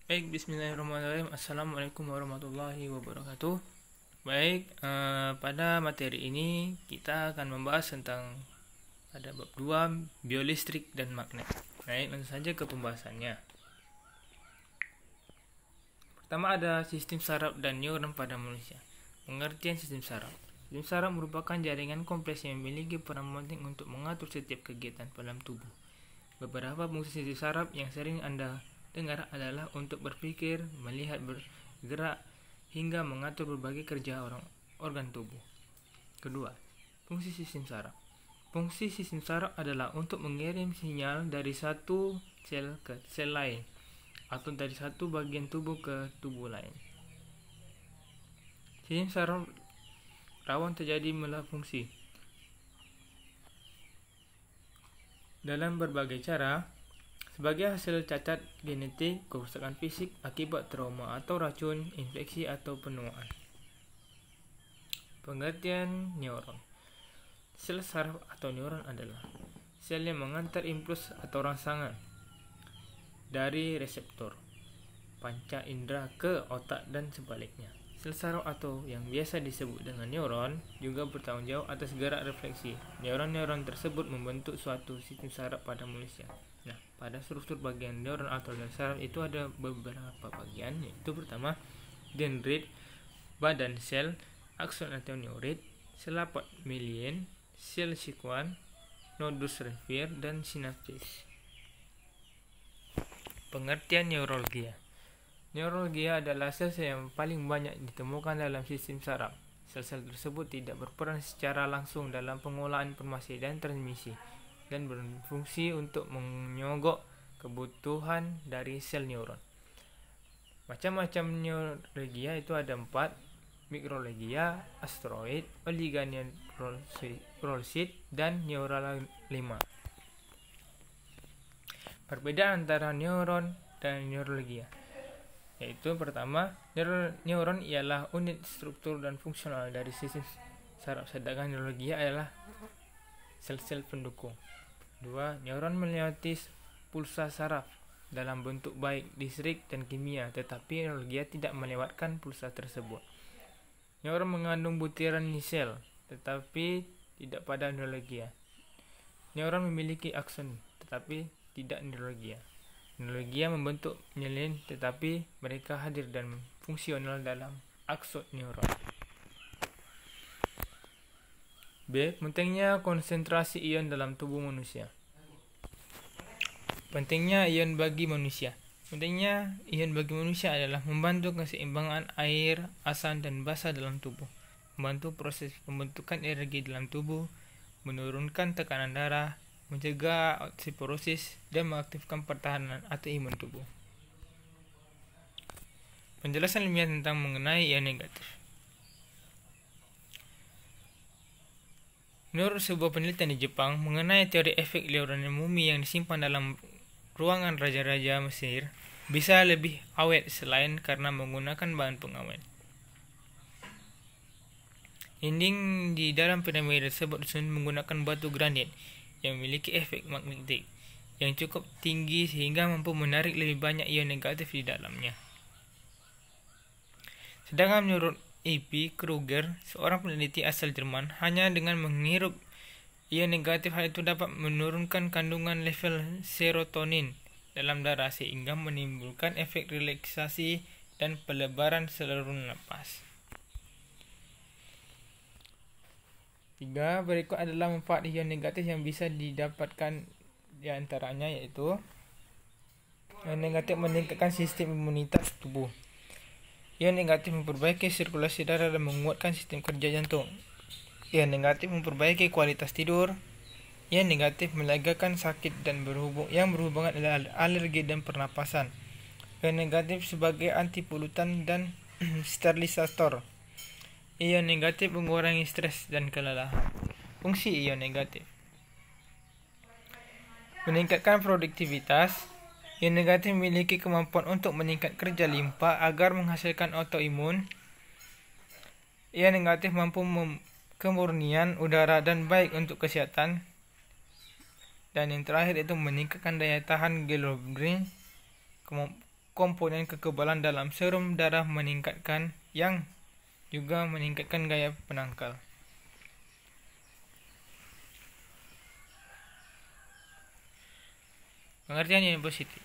Baik, bismillahirrahmanirrahim. Assalamualaikum warahmatullahi wabarakatuh. Baik, pada materi ini kita akan membahas tentang pada bab 2 biolistrik dan magnet. Baik, langsung saja ke pembahasannya. Pertama ada sistem saraf dan neuron pada manusia. Pengertian sistem saraf. Sistem saraf merupakan jaringan kompleks yang memiliki peran penting untuk mengatur setiap kegiatan dalam tubuh. Beberapa fungsi sistem saraf yang sering Anda dengar adalah untuk berpikir, melihat, bergerak, hingga mengatur berbagai kerja organ tubuh. Kedua, fungsi sistem saraf. Fungsi sistem saraf adalah untuk mengirim sinyal dari satu sel ke sel lain, atau dari satu bagian tubuh ke tubuh lain. Sistem saraf rawan terjadi malfungsi dalam berbagai cara, sebagai hasil cacat genetik, kerusakan fisik akibat trauma atau racun, infeksi atau penuaan. Pengertian neuron. Sel saraf atau neuron adalah sel yang mengantar impuls atau rangsangan dari reseptor panca indera ke otak dan sebaliknya. Sel saraf atau yang biasa disebut dengan neuron juga bertanggung jawab atas gerak refleksi. Neuron-neuron tersebut membentuk suatu sistem saraf pada manusia. Nah, pada struktur bagian neuron atau sel saraf itu ada beberapa bagian, yaitu pertama dendrit, badan sel, akson atau neurit, sel lapat milian, sel sikuan, nodus refir, dan sinapsis. Pengertian neurologia. Neurologia adalah sel-sel yang paling banyak ditemukan dalam sistem saraf. Sel-sel tersebut tidak berperan secara langsung dalam pengolahan informasi dan transmisi, dan berfungsi untuk menyogok kebutuhan dari sel neuron. Macam-macam neurologia itu ada 4: mikrologia, asteroid, oligoneurolosid, dan neural 5. Perbedaan antara neuron dan neurologia, yaitu pertama, neuron ialah unit struktur dan fungsional dari sistem saraf, sedangkan neurologia adalah sel-sel pendukung. 2. Neuron melewati pulsa saraf dalam bentuk baik listrik dan kimia, tetapi neurologia tidak melewatkan pulsa tersebut. Neuron mengandung butiran sel, tetapi tidak pada neurologia. Neuron memiliki akson, tetapi tidak neurologia. Neurologia membentuk myelin, tetapi mereka hadir dan fungsional dalam akson neuron. B. Pentingnya konsentrasi ion dalam tubuh manusia. Pentingnya ion bagi manusia. Pentingnya ion bagi manusia adalah membantu keseimbangan air, asam, dan basa dalam tubuh, membantu proses pembentukan energi dalam tubuh, menurunkan tekanan darah, mencegah osteoporosis, dan mengaktifkan pertahanan atau imun tubuh. Penjelasan ilmiah tentang mengenai ion negatif. Menurut sebuah penelitian di Jepang mengenai teori efek uranium mumi yang disimpan dalam ruangan raja-raja Mesir bisa lebih awet selain karena menggunakan bahan pengawet. Dinding di dalam piramida tersebut disusun menggunakan batu granit yang memiliki efek magnetik yang cukup tinggi sehingga mampu menarik lebih banyak ion negatif di dalamnya. Sedangkan menurut E.P. Kruger, seorang peneliti asal Jerman, hanya dengan menghirup ion negatif hal itu dapat menurunkan kandungan level serotonin dalam darah sehingga menimbulkan efek relaksasi dan pelebaran saluran napas. 3. Berikut adalah manfaat ion negatif yang bisa didapatkan, di antaranya yaitu ion negatif meningkatkan sistem imunitas tubuh. Ion negatif memperbaiki sirkulasi darah dan menguatkan sistem kerja jantung. Ion negatif memperbaiki kualitas tidur. Ion negatif melegakan sakit dan berhubungan dengan alergi dan pernapasan. Ion negatif sebagai antipolutan dan sterilisator. Ion negatif mengurangi stres dan kelelahan. Fungsi ion negatif: meningkatkan produktivitas. Ion negatif memiliki kemampuan untuk meningkatkan kerja limpa agar menghasilkan autoimun. Ion negatif mampu kemurnian udara dan baik untuk kesehatan. Dan yang terakhir itu meningkatkan daya tahan globulin, komponen kekebalan dalam serum darah meningkatkan yang juga meningkatkan gaya penangkal. Pengertian ion positif.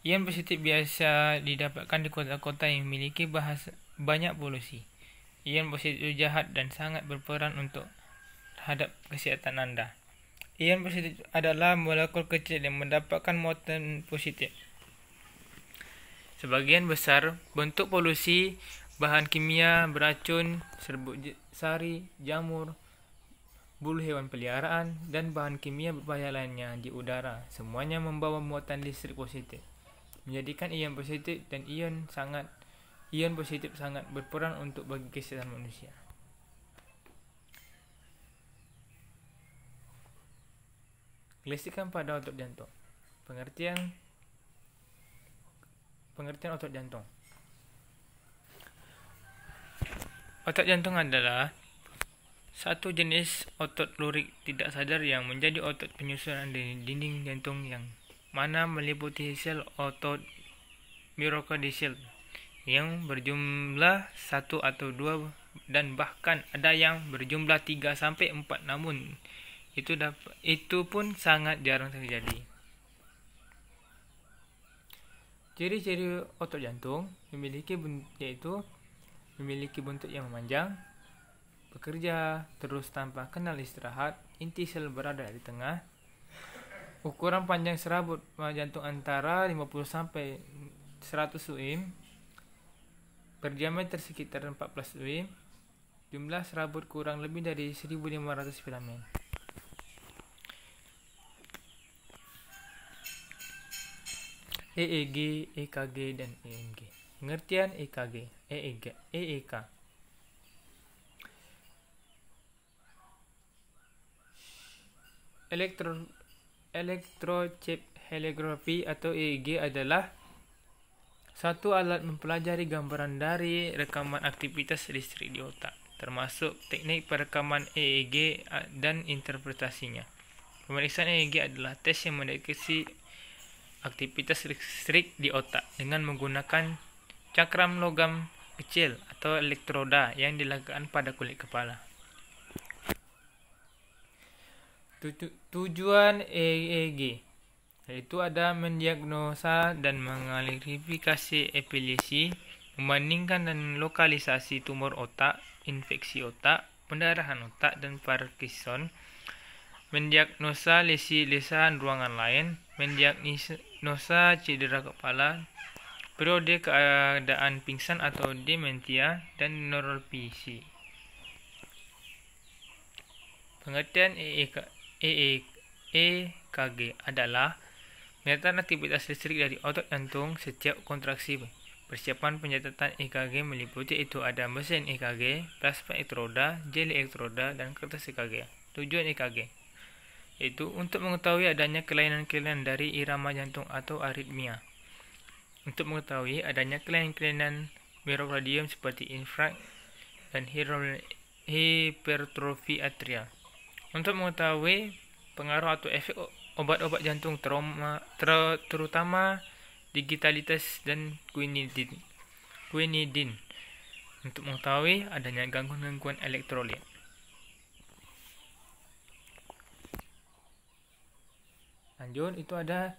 Ion positif biasa didapatkan di kota-kota yang memiliki banyak polusi. Ion positif itu jahat dan sangat berperan untuk terhadap kesehatan Anda. Ion positif adalah molekul kecil yang mendapatkan muatan positif. Sebagian besar bentuk polusi, bahan kimia beracun, serbuk sari, jamur, bulu hewan peliharaan, dan bahan kimia berbahaya lainnya di udara, semuanya membawa muatan listrik positif, menjadikan ion positif dan ion positif sangat berperan untuk bagi kesehatan manusia. Kelistrikan pada otot jantung. Pengertian otot jantung. Otot jantung adalah satu jenis otot lurik tidak sadar yang menjadi otot penyusunan di dinding jantung yang mana meliputi sel otot miokardisel yang berjumlah 1 atau 2 dan bahkan ada yang berjumlah 3 sampai 4, namun itu pun sangat jarang terjadi. Ciri-ciri otot jantung memiliki bentuk yang memanjang, bekerja terus tanpa kenal istirahat, inti sel berada di tengah, ukuran panjang serabut jantung antara 50 sampai 100 mm, berdiameter sekitar 14 mm, jumlah serabut kurang lebih dari 1500 filamen. EEG, EKG, dan EMG. Pengertian EKG, EEK. Electroencephalogram atau EEG adalah satu alat mempelajari gambaran dari rekaman aktivitas listrik di otak, termasuk teknik perekaman EEG dan interpretasinya. Pemeriksaan EEG adalah tes yang mendeteksi aktivitas listrik di otak dengan menggunakan cakram logam kecil atau elektroda yang diletakkan pada kulit kepala. Tujuan EEG yaitu ada mendiagnosa dan mengklasifikasi epilepsi, membandingkan dan lokalisasi tumor otak, infeksi otak, pendarahan otak, dan Parkinson, mendiagnosa lesi-lesahan ruangan lain, mendiagnosa cedera kepala, periode keadaan pingsan atau dementia, dan neuropsi. Pengertian EKG adalah penyataan aktivitas listrik dari otot jantung setiap kontraksi. Persiapan pencatatan EKG meliputi itu ada mesin EKG, plasma elektroda, gel elektroda, dan kertas EKG. Tujuan EKG yaitu untuk mengetahui adanya kelainan-kelainan dari irama jantung atau aritmia, untuk mengetahui adanya kelainan-kelainan miokardium seperti infark dan hipertrofi atrial, untuk mengetahui pengaruh atau efek obat-obat jantung terutama digitalitas dan quinidin, untuk mengetahui adanya gangguan-gangguan elektrolit. Lanjut, itu ada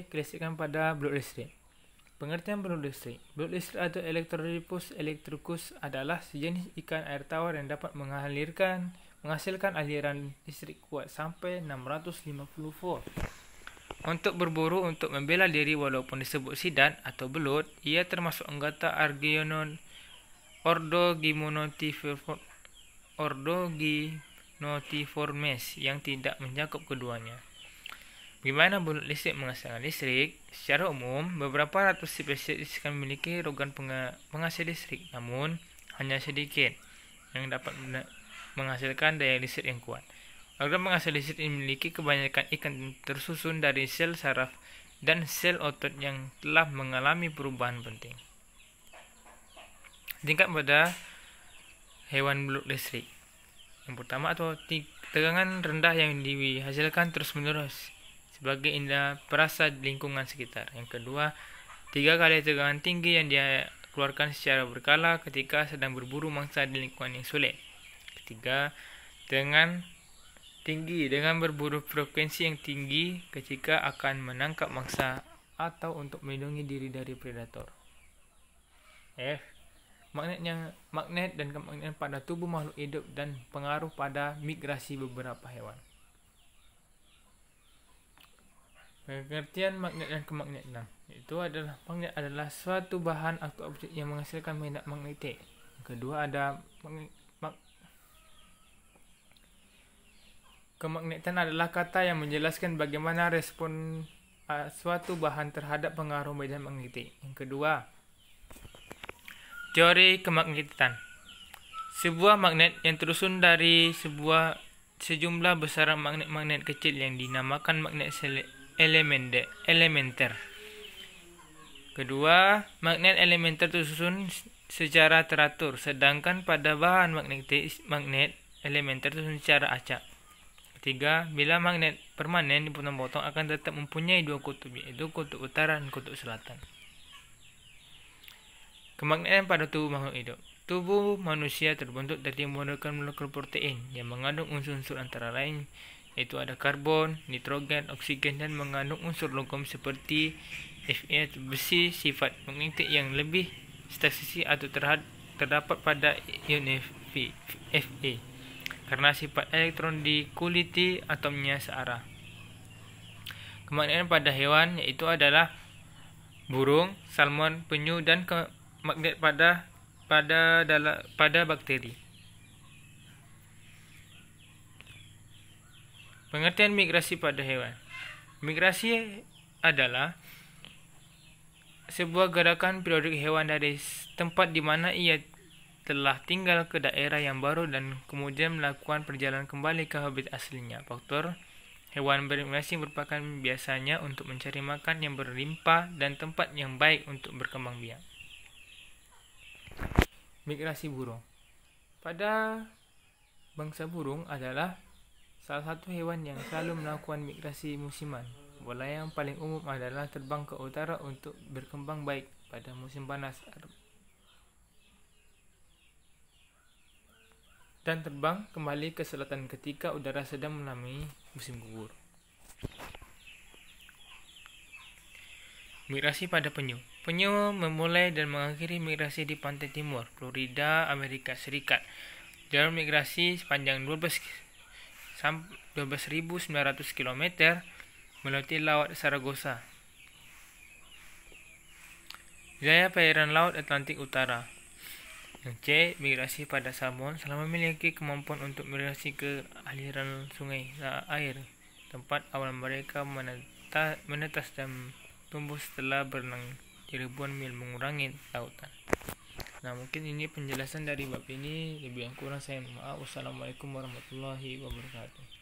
kelistrikan pada blood listrik. Pengertian blood listrik. Blood listrik atau electrolypus electricus adalah sejenis ikan air tawar yang dapat menghasilkan aliran listrik kuat sampai 650 volt. Untuk berburu untuk membela diri walaupun disebut sidat atau belut, ia termasuk anggota Orgignotiformes yang tidak mencakup keduanya. Bagaimana belut listrik menghasilkan listrik? Secara umum, beberapa ratus spesies akan memiliki organ penghasil listrik, namun hanya sedikit yang dapat menghasilkan daya listrik yang kuat. Organ penghasil listrik memiliki kebanyakan ikan tersusun dari sel saraf dan sel otot yang telah mengalami perubahan penting. Tingkat pada hewan belut listrik. Yang pertama, atau tegangan rendah yang dihasilkan terus-menerus sebagai indera perasa lingkungan sekitar. Yang kedua, 3 kali tegangan tinggi yang dia keluarkan secara berkala ketika sedang berburu mangsa di lingkungan yang sulit. Ketiga, dengan tinggi dengan berburu frekuensi yang tinggi ketika akan menangkap mangsa atau untuk melindungi diri dari predator. Magnet dan kemagnetnya pada tubuh makhluk hidup dan pengaruh pada migrasi beberapa hewan. Pengertian magnet dan kemagnetan itu adalah magnet adalah suatu bahan atau objek yang menghasilkan medan magnetik. Yang kedua ada kemagnetan adalah kata yang menjelaskan bagaimana respon suatu bahan terhadap pengaruh medan magnetik. Yang kedua, teori kemagnetan. Sebuah magnet yang tersusun dari sejumlah besaran magnet-magnet kecil yang dinamakan magnet elementer. Kedua, magnet elementer tersusun secara teratur, sedangkan pada bahan magnet elementer tersusun secara acak. Ketiga, bila magnet permanen dipotong-potong akan tetap mempunyai dua kutub, yaitu kutub utara dan kutub selatan. Kemagnetan pada tubuh makhluk hidup. Tubuh manusia terbentuk dari molekul protein yang mengandung unsur-unsur antara lain yaitu ada karbon, nitrogen, oksigen dan mengandung unsur logam seperti Fe atau besi. Sifat magnetik yang lebih statistik atau terdapat pada ion Fe karena sifat elektron dikuliti atomnya searah. Kemagnetan pada hewan yaitu adalah burung, salmon, penyu dan magnet pada bakteri. Pengertian migrasi pada hewan. Migrasi adalah sebuah gerakan periodik hewan dari tempat di mana ia telah tinggal ke daerah yang baru dan kemudian melakukan perjalanan kembali ke habitat aslinya. Faktor hewan bermigrasi merupakan biasanya untuk mencari makan yang berlimpah dan tempat yang baik untuk berkembang biak. Migrasi burung. Pada bangsa burung adalah salah satu hewan yang selalu melakukan migrasi musiman. Pola yang paling umum adalah terbang ke utara untuk berkembang baik pada musim panas dan terbang kembali ke selatan ketika udara sedang menemui musim gugur. Migrasi pada penyu. Penyu memulai dan mengakhiri migrasi di pantai timur Florida, Amerika Serikat. Jalur migrasi sepanjang 12.900 km melewati Laut Sargasso. Wilayah perairan Laut Atlantik Utara. Yang C. Migrasi pada salmon. Salmon memiliki kemampuan untuk migrasi ke aliran sungai air, tempat awal mereka menetas dan tumbuh setelah berenang di ribuan mil mengurangi lautan. Nah, mungkin ini penjelasan dari bab ini. Lebih yang kurang saya maaf. Wassalamualaikum warahmatullahi wabarakatuh.